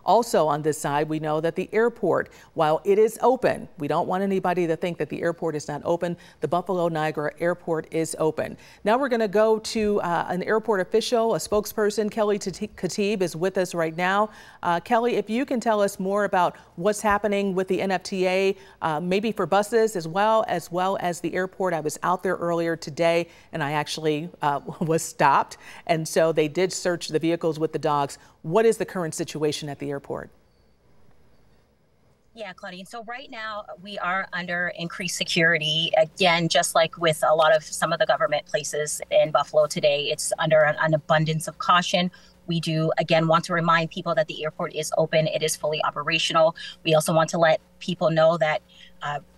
Also on this side, we know that the airport, while it is open, we don't want anybody to think that the airport is not open. The Buffalo Niagara Airport is open. Now we're going to go to an airport official, a spokesperson. Kelly Khatib is with us right now. Kelly, if you can tell us more about what's happening with the NFTA, maybe for buses as well as the airport. I was out there earlier today and I actually was stopped. And so they did search the vehicles with the dogs. What is the current situation at the airport? Yeah, Claudine. So right now we are under increased security. Again, just like with a lot of some of the government places in Buffalo today, it's under an abundance of caution. We do, again, want to remind people that the airport is open. It is fully operational. We also want to let people know that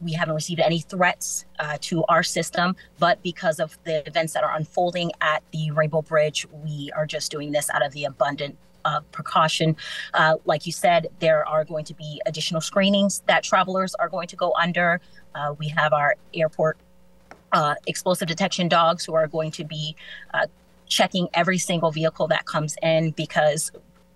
we haven't received any threats to our system, but because of the events that are unfolding at the Rainbow Bridge, we are just doing this out of the abundant precaution. Like you said, there are going to be additional screenings that travelers are going to go under. We have our airport explosive detection dogs who are going to be checking every single vehicle that comes in, because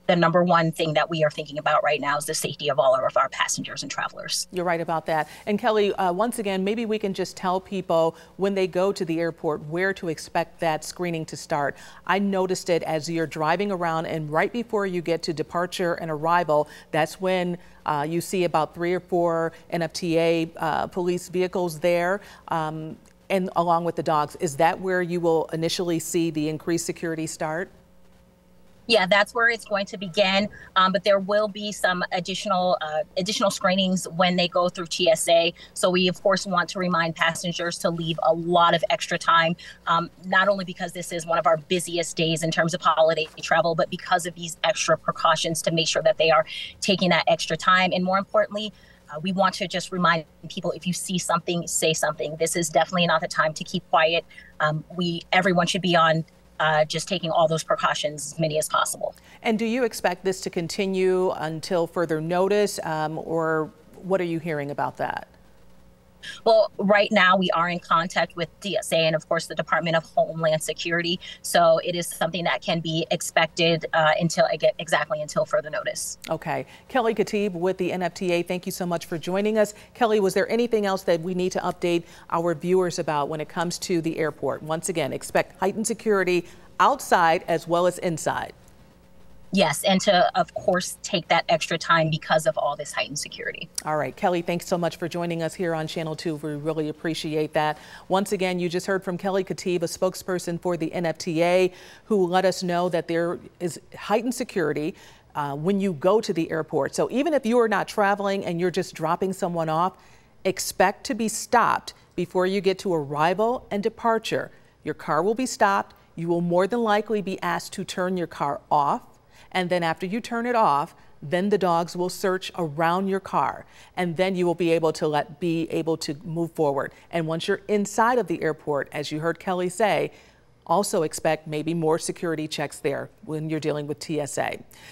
the number one thing that we are thinking about right now is the safety of all of our passengers and travelers. You're right about that. And Kelly, once again, maybe we can just tell people when they go to the airport where to expect that screening to start. I noticed it as you're driving around, and right before you get to departure and arrival, that's when you see about 3 or 4 NFTA police vehicles there. And along with the dogs. Is that where you will initially see the increased security start? Yeah, that's where it's going to begin. But there will be some additional screenings when they go through TSA. So we, of course, want to remind passengers to leave a lot of extra time, not only because this is one of our busiest days in terms of holiday travel, but because of these extra precautions to make sure that they are taking that extra time. And more importantly, we want to just remind people, if you see something, say something. This is definitely not the time to keep quiet. Everyone should be on just taking all those precautions, as many as possible. And do you expect this to continue until further notice, or what are you hearing about that? Well, right now we are in contact with DSA and, of course, the Department of Homeland Security. So it is something that can be expected until further notice. Okay. Kelly Khatib with the NFTA, thank you so much for joining us. Kelly, was there anything else that we need to update our viewers about when it comes to the airport? Once again, expect heightened security outside as well as inside. Yes, and to, of course, take that extra time because of all this heightened security. All right, Kelly, thanks so much for joining us here on Channel 2. We really appreciate that. Once again, you just heard from Kelly Khatib, a spokesperson for the NFTA, who let us know that there is heightened security when you go to the airport. So even if you are not traveling and you're just dropping someone off, expect to be stopped before you get to arrival and departure. Your car will be stopped. You will more than likely be asked to turn your car off. And then after you turn it off, then the dogs will search around your car, and then you will be able to move forward. And once you're inside of the airport, as you heard Kelly say, also expect maybe more security checks there when you're dealing with TSA.